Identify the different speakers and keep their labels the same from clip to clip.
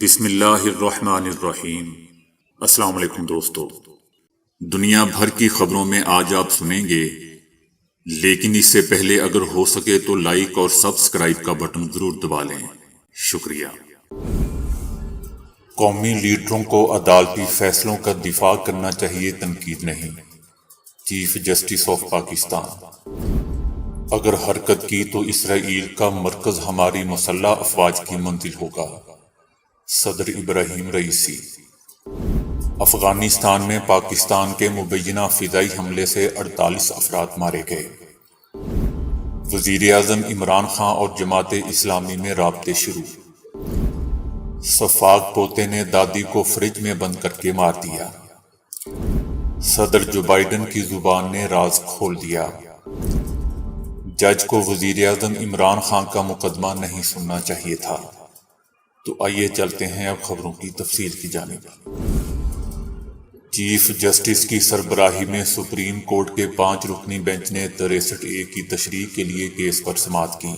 Speaker 1: بسم اللہ الرحمن الرحیم۔ السلام علیکم دوستو، دنیا بھر کی خبروں میں آج آپ سنیں گے، لیکن اس سے پہلے اگر ہو سکے تو لائک اور سبسکرائب کا بٹن ضرور دبا لیں۔ شکریہ۔ قومی لیڈروں کو عدالتی فیصلوں کا دفاع کرنا چاہیے، تنقید نہیں۔ Chief justice of Pakistan. اگر حرکت کی تو اسرائیل کا مرکز ہماری مسلح افواج کی منزل ہوگا، صدر ابراہیم رئیسی۔ افغانستان میں پاکستان کے مبینہ فضائی حملے سے 48 افراد مارے گئے۔ وزیر اعظم عمران خان اور جماعت اسلامی میں رابطے شروع۔ شفاق پوتے نے دادی کو فریج میں بند کر کے مار دیا۔ صدر جو بائیڈن کی زبان نے راز کھول دیا۔ جج کو وزیر اعظم عمران خان کا مقدمہ نہیں سننا چاہیے تھا۔ تو آئیے چلتے ہیں اب خبروں کی تفصیل کی جانب۔ چیف جسٹس کی سربراہی میں سپریم کورٹ کے 5 رکنی بینچ نے 63A کی تشریح کے لیے کیس پر سماعت کی۔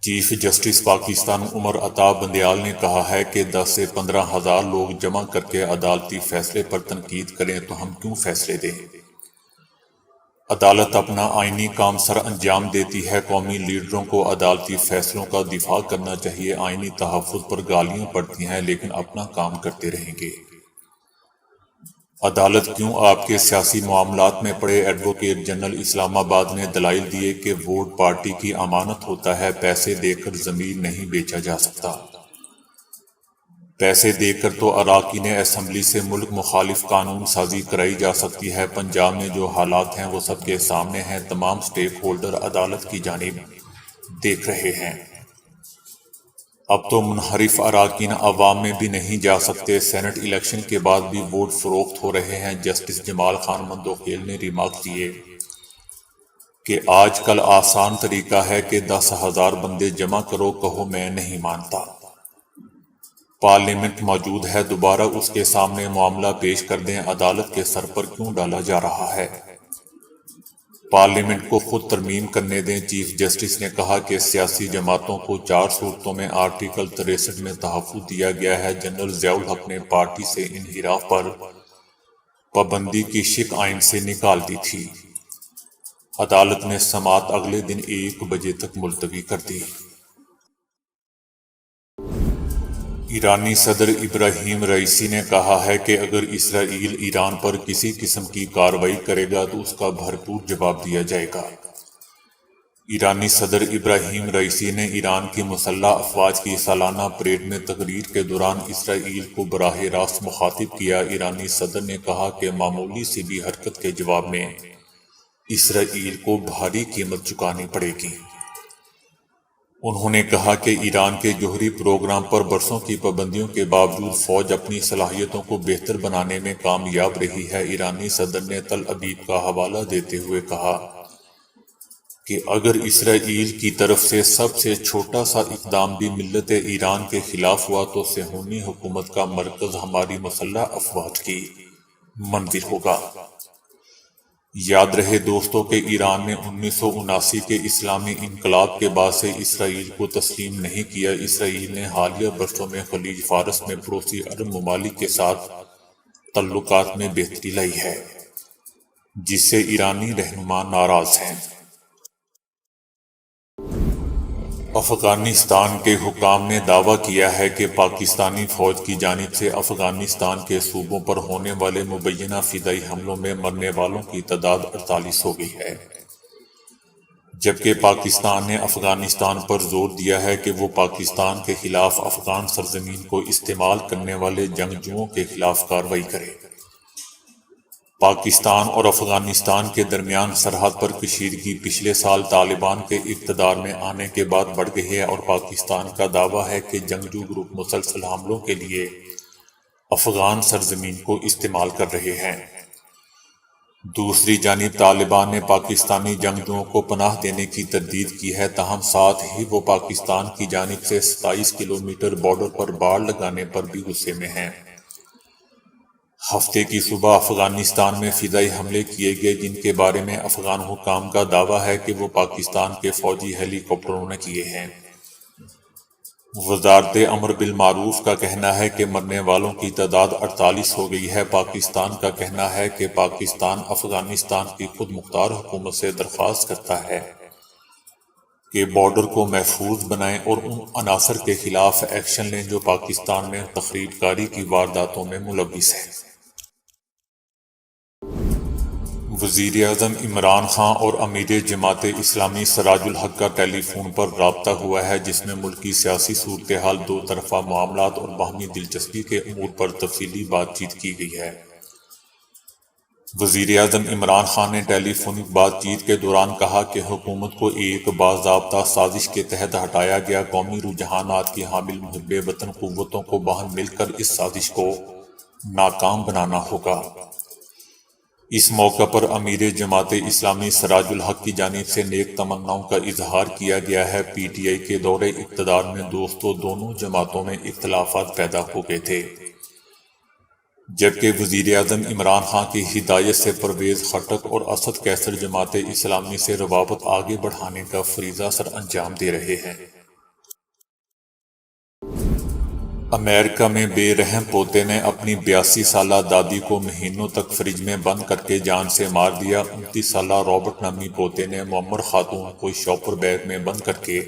Speaker 1: چیف جسٹس پاکستان عمر عطا بندیال نے کہا ہے کہ 10 سے 15 ہزار لوگ جمع کر کے عدالتی فیصلے پر تنقید کریں تو ہم کیوں فیصلے دیں؟ عدالت اپنا آئینی کام سر انجام دیتی ہے، قومی لیڈروں کو عدالتی فیصلوں کا دفاع کرنا چاہیے۔ آئینی تحفظ پر گالیاں پڑتی ہیں لیکن اپنا کام کرتے رہیں گے۔ عدالت کیوں آپ کے سیاسی معاملات میں پڑے؟ ایڈوکیٹ جنرل اسلام آباد نے دلائل دیے کہ ووٹ پارٹی کی امانت ہوتا ہے، پیسے دے کر ضمیر نہیں بیچا جا سکتا۔ پیسے دے کر تو اراکین اسمبلی سے ملک مخالف قانون سازی کرائی جا سکتی ہے۔ پنجاب میں جو حالات ہیں وہ سب کے سامنے ہیں، تمام سٹیک ہولڈر عدالت کی جانب دیکھ رہے ہیں۔ اب تو منحرف اراکین عوام میں بھی نہیں جا سکتے۔ سینٹ الیکشن کے بعد بھی ووٹ فروخت ہو رہے ہیں۔ جسٹس جمال خان مندوخیل نے ریمارک کیے کہ آج کل آسان طریقہ ہے کہ 10,000 بندے جمع کرو، کہو میں نہیں مانتا۔ پارلیمنٹ موجود ہے، دوبارہ اس کے سامنے معاملہ پیش کر دیں۔ عدالت کے سر پر کیوں ڈالا جا رہا ہے؟ پارلیمنٹ کو خود ترمیم کرنے دیں۔ چیف جسٹس نے کہا کہ سیاسی جماعتوں کو 4 صورتوں میں آرٹیکل 63 میں تحفظ دیا گیا ہے۔ جنرل ضیاء الحق نے پارٹی سے انحراف پر پابندی کی شق آئین سے نکال دی تھی۔ عدالت نے سماعت اگلے دن 1 بجے تک ملتوی کر دی۔ ایرانی صدر ابراہیم رئیسی نے کہا ہے کہ اگر اسرائیل ایران پر کسی قسم کی کارروائی کرے گا تو اس کا بھرپور جواب دیا جائے گا۔ ایرانی صدر ابراہیم رئیسی نے ایران کی مسلح افواج کی سالانہ پریڈ میں تقریر کے دوران اسرائیل کو براہ راست مخاطب کیا۔ ایرانی صدر نے کہا کہ معمولی سی بھی حرکت کے جواب میں اسرائیل کو بھاری قیمت چکانی پڑے گی۔ انہوں نے کہا کہ ایران کے جوہری پروگرام پر برسوں کی پابندیوں کے باوجود فوج اپنی صلاحیتوں کو بہتر بنانے میں کامیاب رہی ہے۔ ایرانی صدر نے تل ابیب کا حوالہ دیتے ہوئے کہا کہ اگر اسرائیل کی طرف سے سب سے چھوٹا سا اقدام بھی ملت ایران کے خلاف ہوا تو صہیونی حکومت کا مرکز ہماری مسلح افواج کی منزل ہوگا۔ یاد رہے دوستوں کہ ایران نے 1979 کے اسلامی انقلاب کے بعد سے اسرائیل کو تسلیم نہیں کیا۔ اسرائیل نے حالیہ برسوں میں خلیج فارس میں پڑوسی عرب ممالک کے ساتھ تعلقات میں بہتری لائی ہے، جس سے ایرانی رہنما ناراض ہیں۔ افغانستان کے حکام نے دعویٰ کیا ہے کہ پاکستانی فوج کی جانب سے افغانستان کے صوبوں پر ہونے والے مبینہ فضائی حملوں میں مرنے والوں کی تعداد 48 ہو گئی ہے، جبکہ پاکستان نے افغانستان پر زور دیا ہے کہ وہ پاکستان کے خلاف افغان سرزمین کو استعمال کرنے والے جنگجوؤں کے خلاف کارروائی کرے۔ پاکستان اور افغانستان کے درمیان سرحد پر کشیدگی پچھلے سال طالبان کے اقتدار میں آنے کے بعد بڑھ گئی ہے، اور پاکستان کا دعویٰ ہے کہ جنگجو گروپ مسلسل حملوں کے لیے افغان سرزمین کو استعمال کر رہے ہیں۔ دوسری جانب طالبان نے پاکستانی جنگجوؤں کو پناہ دینے کی تردید کی ہے، تاہم ساتھ ہی وہ پاکستان کی جانب سے 27 کلومیٹر بارڈر پر باڑ لگانے پر بھی غصے میں ہیں۔ ہفتے کی صبح افغانستان میں فضائی حملے کیے گئے، جن کے بارے میں افغان حکام کا دعویٰ ہے کہ وہ پاکستان کے فوجی ہیلی کاپٹروں نے کیے ہیں۔ وزارت امر بالمعروف کا کہنا ہے کہ مرنے والوں کی تعداد 48 ہو گئی ہے۔ پاکستان کا کہنا ہے کہ پاکستان افغانستان کی خود مختار حکومت سے درخواست کرتا ہے کہ بارڈر کو محفوظ بنائیں اور ان عناصر کے خلاف ایکشن لیں جو پاکستان میں تخریب کاری کی وارداتوں میں ملوث ہیں۔ وزیر اعظم عمران خان اور امیر جماعت اسلامی سراج الحق کا ٹیلی فون پر رابطہ ہوا ہے، جس میں ملک کی سیاسی صورتحال، دو طرفہ معاملات اور باہمی دلچسپی کے امور پر تفصیلی بات چیت کی گئی ہے۔ وزیر اعظم عمران خان نے ٹیلی فونک بات چیت کے دوران کہا کہ حکومت کو ایک باضابطہ سازش کے تحت ہٹایا گیا قومی رجحانات کی حامل محب وطن قوتوں کو باہم مل کر اس سازش کو ناکام بنانا ہوگا۔ اس موقع پر امیر جماعت اسلامی سراج الحق کی جانب سے نیک تمناؤں کا اظہار کیا گیا ہے۔ پی ٹی آئی کے دور اقتدار میں دوستوں دونوں جماعتوں میں اختلافات پیدا ہو گئے تھے، جبکہ وزیر اعظم عمران خان کی ہدایت سے پرویز خٹک اور اسد قیصر جماعت اسلامی سے روابط آگے بڑھانے کا فریضہ سر انجام دے رہے ہیں۔ امریکہ میں بے رحم پوتے نے اپنی 82 سالہ دادی کو مہینوں تک فریج میں بند کر کے جان سے مار دیا۔ 29 سالہ رابرٹ نامی پوتے نے معمر خاتون کو شاپر بیگ میں بند کر کے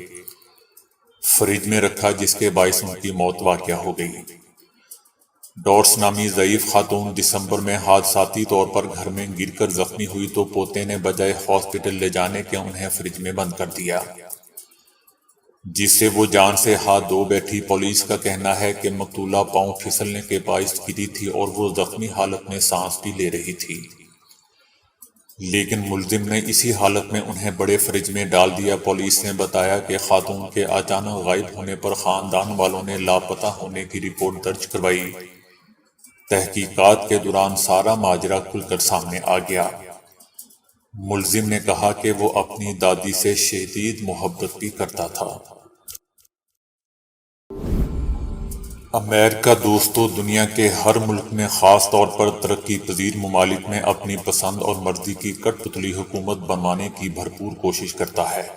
Speaker 1: فریج میں رکھا، جس کے باعث ان کی موت واقع ہو گئی۔ ڈورس نامی ضعیف خاتون دسمبر میں حادثاتی طور پر گھر میں گر کر زخمی ہوئی تو پوتے نے بجائے ہاسپٹل لے جانے کے انہیں فریج میں بند کر دیا، جس سے وہ جان سے ہاتھ دھو بیٹھی۔ پولیس کا کہنا ہے کہ مقتولہ پاؤں پھسلنے کے باعث گری تھی اور وہ زخمی حالت میں سانس بھی لے رہی تھی، لیکن ملزم نے اسی حالت میں انہیں بڑے فریج میں ڈال دیا۔ پولیس نے بتایا کہ خاتون کے اچانک غائب ہونے پر خاندان والوں نے لاپتہ ہونے کی رپورٹ درج کروائی۔ تحقیقات کے دوران سارا ماجرا کھل کر سامنے آ گیا۔ ملزم نے کہا کہ وہ اپنی دادی سے شدید محبت بھی کرتا تھا۔ امریکہ دوستو دنیا کے ہر ملک میں، خاص طور پر ترقی پذیر ممالک میں، اپنی پسند اور مرضی کی کٹ پتلی حکومت بنوانے کی بھرپور کوشش کرتا ہے۔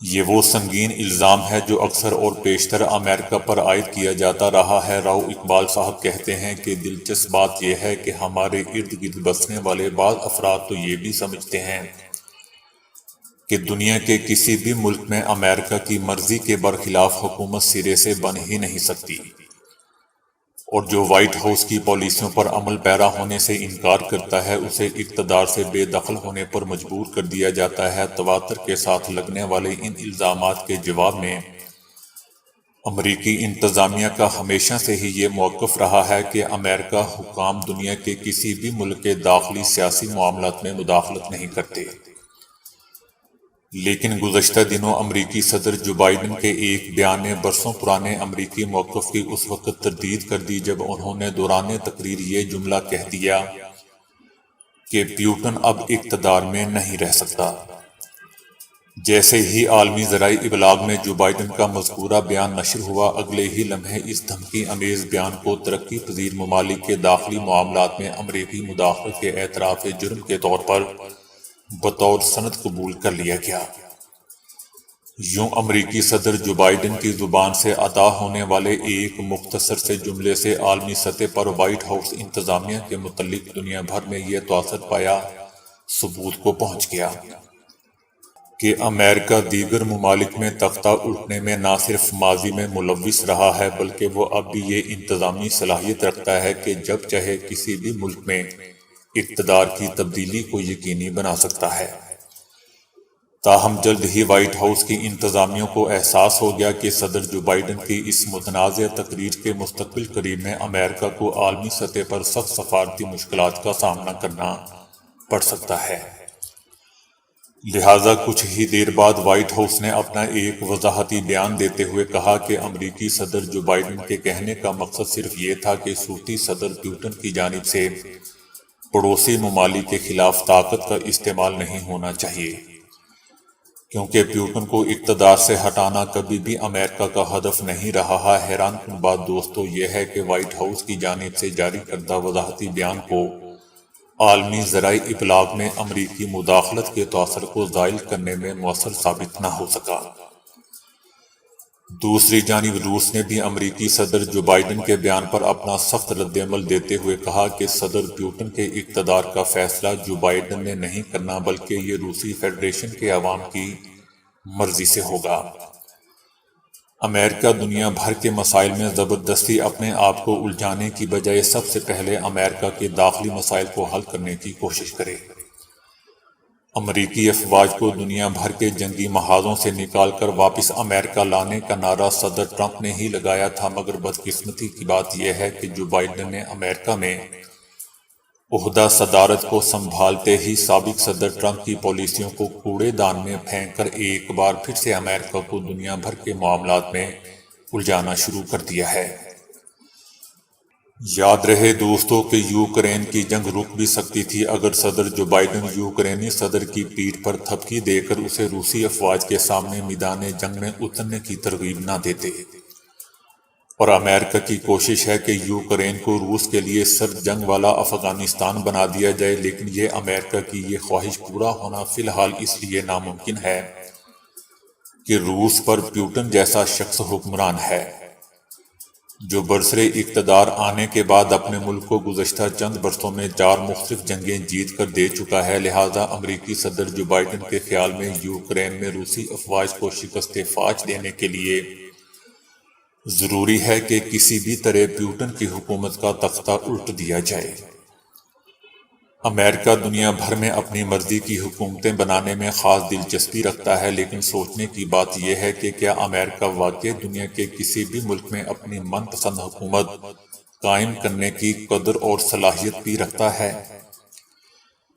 Speaker 1: یہ وہ سنگین الزام ہے جو اکثر اور بیشتر امریکہ پر عائد کیا جاتا رہا ہے۔ راؤ اقبال صاحب کہتے ہیں کہ دلچسپ بات یہ ہے کہ ہمارے ارد گرد بسنے والے بعض افراد تو یہ بھی سمجھتے ہیں کہ دنیا کے کسی بھی ملک میں امریکہ کی مرضی کے برخلاف حکومت سرے سے بن ہی نہیں سکتی، اور جو وائٹ ہاؤس کی پالیسیوں پر عمل پیرا ہونے سے انکار کرتا ہے اسے اقتدار سے بے دخل ہونے پر مجبور کر دیا جاتا ہے۔ تواتر کے ساتھ لگنے والے ان الزامات کے جواب میں امریکی انتظامیہ کا ہمیشہ سے ہی یہ موقف رہا ہے کہ امریکہ حکام دنیا کے کسی بھی ملک کے داخلی سیاسی معاملات میں مداخلت نہیں کرتے۔ لیکن گزشتہ دنوں امریکی صدر جو بائیڈن کے ایک بیان نے برسوں پرانے امریکی موقف کی اس وقت تردید کر دی جب انہوں نے دوران تقریر یہ جملہ کہہ دیا کہ پیوٹن اب اقتدار میں نہیں رہ سکتا۔ جیسے ہی عالمی ذرائع ابلاغ میں جو بائیڈن کا مذکورہ بیان نشر ہوا، اگلے ہی لمحے اس دھمکی امیز بیان کو ترقی پذیر ممالک کے داخلی معاملات میں امریکی مداخلت کے اعتراف جرم کے طور پر بطور سند قبول کر لیا گیا۔ یوں امریکی صدر جو بائیڈن کی زبان سے ادا ہونے والے ایک مختصر سے جملے سے عالمی سطح پر وائٹ ہاؤس انتظامیہ کے متعلق دنیا بھر میں یہ توسط پایا ثبوت کو پہنچ گیا کہ امریکہ دیگر ممالک میں تختہ الٹنے میں نہ صرف ماضی میں ملوث رہا ہے بلکہ وہ اب بھی یہ انتظامی صلاحیت رکھتا ہے کہ جب چاہے کسی بھی ملک میں اقتدار کی تبدیلی کو یقینی بنا سکتا ہے۔ تاہم جلد ہی وائٹ ہاؤس کی انتظامیوں کو احساس ہو گیا کہ صدر جو بائیڈن کی اس متنازع تقریر کے مستقبل قریب میں امریکہ کو عالمی سطح پر سخت سفارتی مشکلات کا سامنا کرنا پڑ سکتا ہے۔ لہٰذا کچھ ہی دیر بعد وائٹ ہاؤس نے اپنا ایک وضاحتی بیان دیتے ہوئے کہا کہ امریکی صدر جو بائیڈن کے کہنے کا مقصد صرف یہ تھا کہ صوتی صدر پیوٹن کی جانب سے پڑوسی ممالک کے خلاف طاقت کا استعمال نہیں ہونا چاہیے، کیونکہ پیوٹن کو اقتدار سے ہٹانا کبھی بھی امریکہ کا ہدف نہیں رہا ہے۔ حیران کن بات دوستو یہ ہے کہ وائٹ ہاؤس کی جانب سے جاری کردہ وضاحتی بیان کو عالمی ذرائع ابلاغ میں امریکی مداخلت کے تاثر کو زائل کرنے میں مؤثر ثابت نہ ہو سکا۔ دوسری جانب روس نے بھی امریکی صدر جو بائیڈن کے بیان پر اپنا سخت رد عمل دیتے ہوئے کہا کہ صدر پیوٹن کے اقتدار کا فیصلہ جو بائیڈن نے نہیں کرنا بلکہ یہ روسی فیڈریشن کے عوام کی مرضی سے ہوگا۔ امریکہ دنیا بھر کے مسائل میں زبردستی اپنے آپ کو الجھانے کی بجائے سب سے پہلے امریکہ کے داخلی مسائل کو حل کرنے کی کوشش کرے۔ امریکی افواج کو دنیا بھر کے جنگی محاذوں سے نکال کر واپس امریکہ لانے کا نعرہ صدر ٹرمپ نے ہی لگایا تھا، مگر بدقسمتی کی بات یہ ہے کہ جو بائیڈن نے امریکہ میں عہدہ صدارت کو سنبھالتے ہی سابق صدر ٹرمپ کی پالیسیوں کو کوڑے دان میں پھینک کر ایک بار پھر سے امریکہ کو دنیا بھر کے معاملات میں الجھانا شروع کر دیا ہے۔ یاد رہے دوستو کہ یوکرین کی جنگ رک بھی سکتی تھی اگر صدر جو بائیڈن یوکرینی صدر کی پیٹھ پر تھپکی دے کر اسے روسی افواج کے سامنے میدان جنگ میں اترنے کی ترغیب نہ دیتے۔ اور امریکہ کی کوشش ہے کہ یوکرین کو روس کے لیے سرد جنگ والا افغانستان بنا دیا جائے، لیکن یہ امریکہ کی یہ خواہش پورا ہونا فی الحال اس لیے ناممکن ہے کہ روس پر پیوٹن جیسا شخص حکمران ہے جو برسر اقتدار آنے کے بعد اپنے ملک کو گزشتہ چند برسوں میں 4 مختلف جنگیں جیت کر دے چکا ہے۔ لہٰذا امریکی صدر جو بائیڈن کے خیال میں یوکرین میں روسی افواج کو شکست فاش دینے کے لیے ضروری ہے کہ کسی بھی طرح پیوٹن کی حکومت کا تختہ الٹ دیا جائے۔ امریکہ دنیا بھر میں اپنی مرضی کی حکومتیں بنانے میں خاص دلچسپی رکھتا ہے، لیکن سوچنے کی بات یہ ہے کہ کیا امریکہ واقعی دنیا کے کسی بھی ملک میں اپنی من پسند حکومت قائم کرنے کی قدر اور صلاحیت بھی رکھتا ہے؟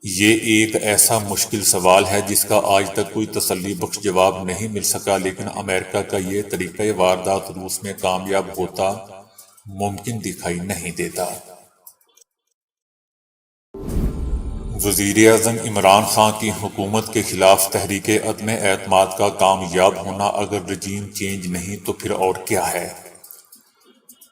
Speaker 1: یہ ایک ایسا مشکل سوال ہے جس کا آج تک کوئی تسلی بخش جواب نہیں مل سکا، لیکن امریکہ کا یہ طریقہ واردات روس میں کامیاب ہوتا ممکن دکھائی نہیں دیتا۔ وزیر اعظم عمران خان کی حکومت کے خلاف تحریک عدم اعتماد کا کامیاب ہونا اگر رجیم چینج نہیں تو پھر اور کیا ہے؟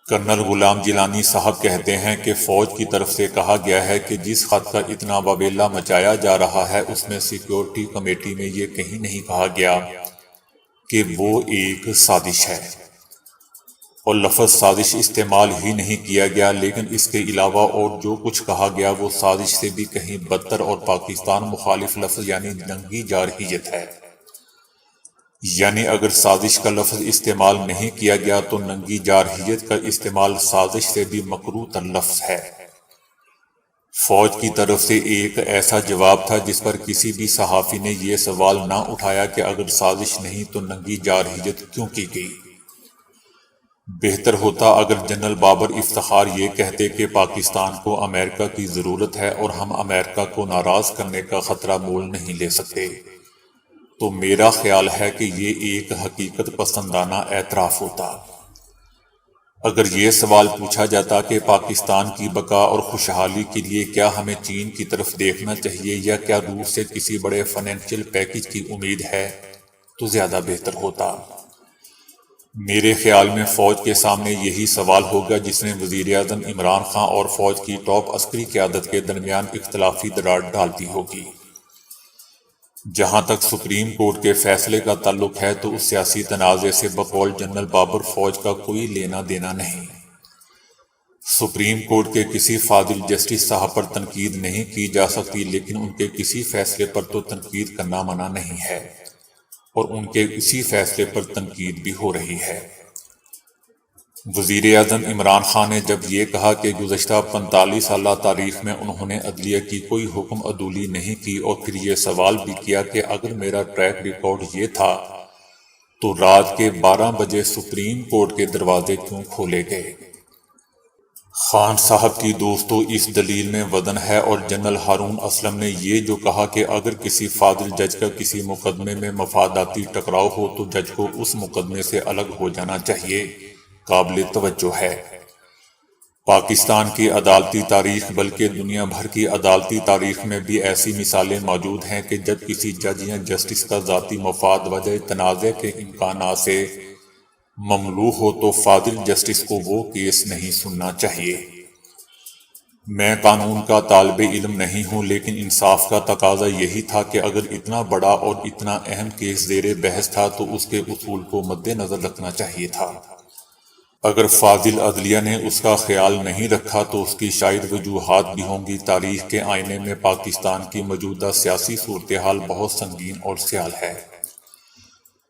Speaker 1: کرنل غلام جیلانی صاحب کہتے ہیں کہ فوج کی طرف سے کہا گیا ہے کہ جس خط کا اتنا وبیلا مچایا جا رہا ہے اس میں سیکیورٹی کمیٹی میں یہ کہیں نہیں کہا گیا کہ وہ ایک سازش ہے، اور لفظ سازش استعمال ہی نہیں کیا گیا، لیکن اس کے علاوہ اور جو کچھ کہا گیا وہ سازش سے بھی کہیں بدتر اور پاکستان مخالف لفظ یعنی ننگی جارحیت ہے۔ یعنی اگر سازش کا لفظ استعمال نہیں کیا گیا تو ننگی جارحیت کا استعمال سازش سے بھی مکروہ تر لفظ ہے۔ فوج کی طرف سے ایک ایسا جواب تھا جس پر کسی بھی صحافی نے یہ سوال نہ اٹھایا کہ اگر سازش نہیں تو ننگی جارحیت کیوں کی گئی۔ بہتر ہوتا اگر جنرل بابر افتخار یہ کہتے کہ پاکستان کو امریکہ کی ضرورت ہے اور ہم امریکہ کو ناراض کرنے کا خطرہ مول نہیں لے سکتے، تو میرا خیال ہے کہ یہ ایک حقیقت پسندانہ اعتراف ہوتا۔ اگر یہ سوال پوچھا جاتا کہ پاکستان کی بقا اور خوشحالی کے لیے کیا ہمیں چین کی طرف دیکھنا چاہیے یا کیا روس سے کسی بڑے فائنینشیل پیکج کی امید ہے، تو زیادہ بہتر ہوتا۔ میرے خیال میں فوج کے سامنے یہی سوال ہوگا جس نے وزیر اعظم عمران خان اور فوج کی ٹاپ عسکری قیادت کے درمیان اختلافی دراڑ ڈالتی ہوگی۔ جہاں تک سپریم کورٹ کے فیصلے کا تعلق ہے تو اس سیاسی تنازع سے بقول جنرل بابر فوج کا کوئی لینا دینا نہیں۔ سپریم کورٹ کے کسی فاضل جسٹس صاحب پر تنقید نہیں کی جا سکتی، لیکن ان کے کسی فیصلے پر تو تنقید کرنا منع نہیں ہے، اور ان کے اسی فیصلے پر تنقید بھی ہو رہی ہے۔ وزیر اعظم عمران خان نے جب یہ کہا کہ گزشتہ 45 سالہ تاریخ میں انہوں نے عدلیہ کی کوئی حکم عدولی نہیں کی، اور پھر یہ سوال بھی کیا کہ اگر میرا ٹریک ریکارڈ یہ تھا تو رات کے 12 بجے سپریم کورٹ کے دروازے کیوں کھولے گئے؟ خان صاحب کی دوستو اس دلیل میں وزن ہے، اور جنرل ہارون اسلم نے یہ جو کہا کہ اگر کسی فاضل جج کا کسی مقدمے میں مفاداتی ٹکراؤ ہو تو جج کو اس مقدمے سے الگ ہو جانا چاہیے، قابل توجہ ہے۔ پاکستان کی عدالتی تاریخ بلکہ دنیا بھر کی عدالتی تاریخ میں بھی ایسی مثالیں موجود ہیں کہ جب کسی جج یا جسٹس کا ذاتی مفاد وجہ تنازع کے امکانات سے مملو ہو تو فاضل جسٹس کو وہ کیس نہیں سننا چاہیے۔ میں قانون کا طالب علم نہیں ہوں، لیکن انصاف کا تقاضا یہی تھا کہ اگر اتنا بڑا اور اتنا اہم کیس زیر بحث تھا تو اس کے اصول کو مد نظر رکھنا چاہیے تھا۔ اگر فاضل عدلیہ نے اس کا خیال نہیں رکھا تو اس کی شاید وجوہات بھی ہوں گی۔ تاریخ کے آئینے میں پاکستان کی موجودہ سیاسی صورتحال بہت سنگین اور سیال ہے۔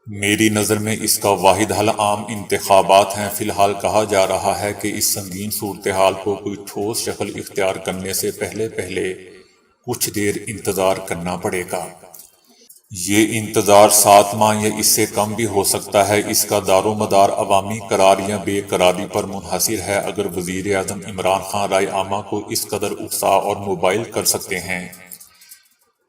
Speaker 1: میری نظر میں اس کا واحد حل عام انتخابات ہیں۔ فی الحال کہا جا رہا ہے کہ اس سنگین صورتحال کو کوئی ٹھوس شکل اختیار کرنے سے پہلے کچھ دیر انتظار کرنا پڑے گا۔ یہ انتظار 7 ماہ یا اس سے کم بھی ہو سکتا ہے۔ اس کا دار و مدار عوامی قرار یا بے قراری پر منحصر ہے۔ اگر وزیر اعظم عمران خان رائے عامہ کو اس قدر اکسا اور موبائل کر سکتے ہیں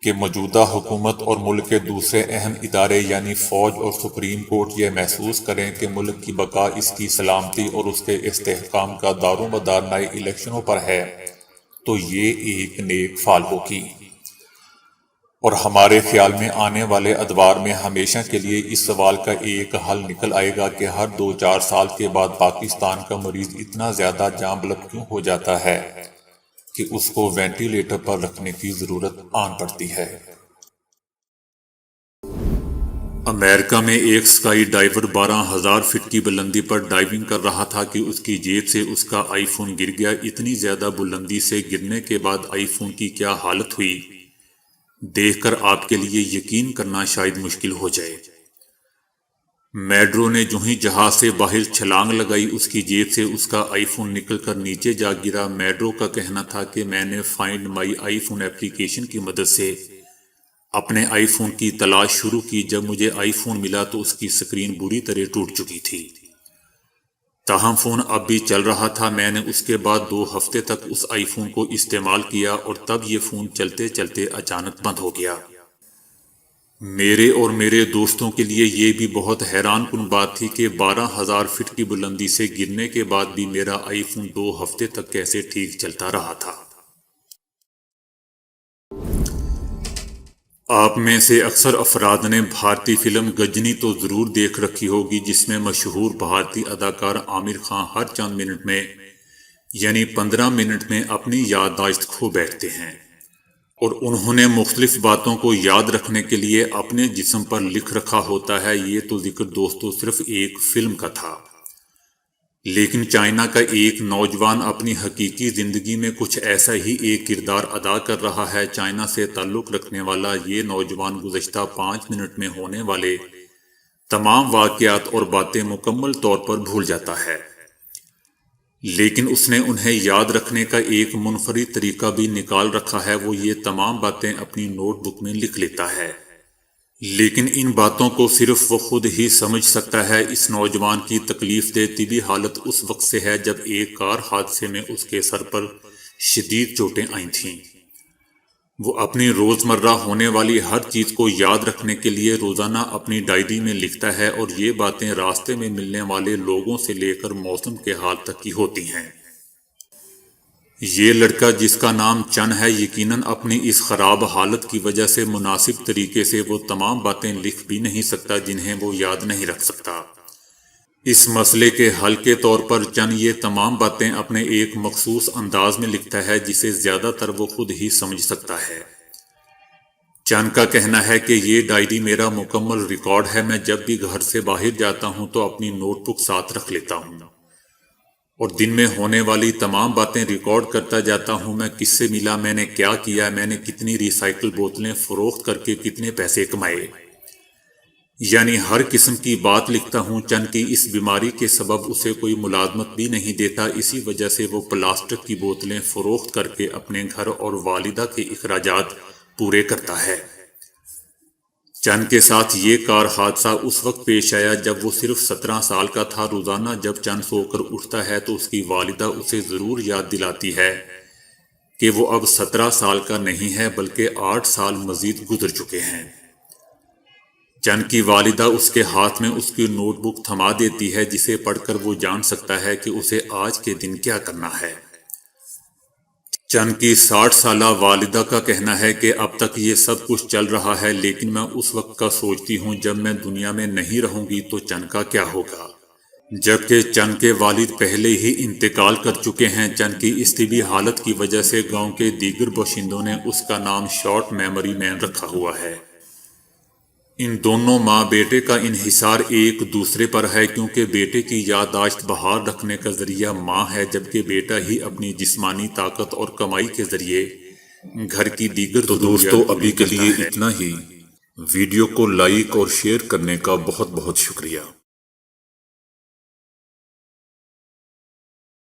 Speaker 1: کہ موجودہ حکومت اور ملک کے دوسرے اہم ادارے یعنی فوج اور سپریم کورٹ یہ محسوس کریں کہ ملک کی بقا، اس کی سلامتی اور اس کے استحکام کا دار و مدار نئے الیکشنوں پر ہے، تو یہ ایک نیک فال ہوگی۔ اور ہمارے خیال میں آنے والے ادوار میں ہمیشہ کے لیے اس سوال کا ایک حل نکل آئے گا کہ ہر 2-4 سال کے بعد پاکستان کا مریض اتنا زیادہ جاں بلب کیوں ہو جاتا ہے کہ اس کو وینٹی لیٹر پر رکھنے کی ضرورت آن پڑتی ہے۔ امریکہ میں ایک سکائی ڈائیور 12,000 فٹ کی بلندی پر ڈائیونگ کر رہا تھا کہ اس کی جیب سے اس کا آئی فون گر گیا۔ اتنی زیادہ بلندی سے گرنے کے بعد آئی فون کی کیا حالت ہوئی، دیکھ کر آپ کے لیے یقین کرنا شاید مشکل ہو جائے۔ میڈرو نے جو ہی جہاز سے باہر چھلانگ لگائی، اس کی جیب سے اس کا آئی فون نکل کر نیچے جا گرا۔ میڈرو کا کہنا تھا کہ میں نے فائنڈ مائی آئی فون ایپلیکیشن کی مدد سے اپنے آئی فون کی تلاش شروع کی۔ جب مجھے آئی فون ملا تو اس کی سکرین بری طرح ٹوٹ چکی تھی، تاہم فون اب بھی چل رہا تھا۔ میں نے اس کے بعد 2 ہفتے تک اس آئی فون کو استعمال کیا اور تب یہ فون چلتے چلتے اچانک بند ہو گیا۔ میرے اور میرے دوستوں کے لیے یہ بھی بہت حیران کن بات تھی کہ 12,000 فٹ کی بلندی سے گرنے کے بعد بھی میرا آئی فون 2 ہفتے تک کیسے ٹھیک چلتا رہا تھا۔ آپ میں سے اکثر افراد نے بھارتی فلم غجنی تو ضرور دیکھ رکھی ہوگی، جس میں مشہور بھارتی اداکار عامر خان ہر چند منٹ میں یعنی 15 منٹ میں اپنی یادداشت کھو بیٹھتے ہیں، اور انہوں نے مختلف باتوں کو یاد رکھنے کے لیے اپنے جسم پر لکھ رکھا ہوتا ہے۔ یہ تو ذکر دوستو صرف ایک فلم کا تھا، لیکن چائنا کا ایک نوجوان اپنی حقیقی زندگی میں کچھ ایسا ہی ایک کردار ادا کر رہا ہے۔ چائنا سے تعلق رکھنے والا یہ نوجوان گزشتہ 5 منٹ میں ہونے والے تمام واقعات اور باتیں مکمل طور پر بھول جاتا ہے، لیکن اس نے انہیں یاد رکھنے کا ایک منفرد طریقہ بھی نکال رکھا ہے۔ وہ یہ تمام باتیں اپنی نوٹ بک میں لکھ لیتا ہے، لیکن ان باتوں کو صرف وہ خود ہی سمجھ سکتا ہے۔ اس نوجوان کی تکلیف دہ طبی حالت اس وقت سے ہے جب ایک کار حادثے میں اس کے سر پر شدید چوٹیں آئی تھیں۔ وہ اپنی روزمرہ ہونے والی ہر چیز کو یاد رکھنے کے لیے روزانہ اپنی ڈائری میں لکھتا ہے، اور یہ باتیں راستے میں ملنے والے لوگوں سے لے کر موسم کے حال تک کی ہوتی ہیں۔ یہ لڑکا جس کا نام چن ہے، یقیناً اپنی اس خراب حالت کی وجہ سے مناسب طریقے سے وہ تمام باتیں لکھ بھی نہیں سکتا جنہیں وہ یاد نہیں رکھ سکتا۔ اس مسئلے کے حل کے طور پر چن یہ تمام باتیں اپنے ایک مخصوص انداز میں لکھتا ہے جسے زیادہ تر وہ خود ہی سمجھ سکتا ہے۔ چن کا کہنا ہے کہ یہ ڈائری میرا مکمل ریکارڈ ہے۔ میں جب بھی گھر سے باہر جاتا ہوں تو اپنی نوٹ بک ساتھ رکھ لیتا ہوں اور دن میں ہونے والی تمام باتیں ریکارڈ کرتا جاتا ہوں۔ میں کس سے ملا، میں نے کیا کیا، میں نے کتنی ری سائیکل بوتلیں فروخت کر کے کتنے پیسے کمائے، یعنی ہر قسم کی بات لکھتا ہوں۔ چن کی اس بیماری کے سبب اسے کوئی ملازمت بھی نہیں دیتا، اسی وجہ سے وہ پلاسٹک کی بوتلیں فروخت کر کے اپنے گھر اور والدہ کے اخراجات پورے کرتا ہے۔ چن کے ساتھ یہ کار حادثہ اس وقت پیش آیا جب وہ صرف 17 سال کا تھا۔ روزانہ جب چن سو کر اٹھتا ہے تو اس کی والدہ اسے ضرور یاد دلاتی ہے کہ وہ اب 17 سال کا نہیں ہے بلکہ 8 سال مزید گزر چکے ہیں۔ چن کی والدہ اس کے ہاتھ میں اس کی نوٹ بک تھما دیتی ہے، جسے پڑھ کر وہ جان سکتا ہے کہ اسے آج کے دن کیا کرنا ہے۔ چن کی 60 سالہ والدہ کا کہنا ہے کہ اب تک یہ سب کچھ چل رہا ہے، لیکن میں اس وقت کا سوچتی ہوں جب میں دنیا میں نہیں رہوں گی تو چن کا کیا ہوگا۔ جبکہ چن کے والد پہلے ہی انتقال کر چکے ہیں۔ چن کی اس طبی حالت کی وجہ سے گاؤں کے دیگر باشندوں نے اس کا نام شارٹ میموری مین رکھا ہوا ہے۔ ان دونوں ماں بیٹے کا انحصار ایک دوسرے پر ہے، کیونکہ بیٹے کی یادداشت بحال رکھنے کا ذریعہ ماں ہے، جبکہ بیٹا ہی اپنی جسمانی طاقت اور کمائی کے ذریعے گھر کی دیگر دوستوں ابھی کے لیے اتنا ہی۔ ویڈیو کو لائک اور شیئر کرنے کا بہت بہت شکریہ۔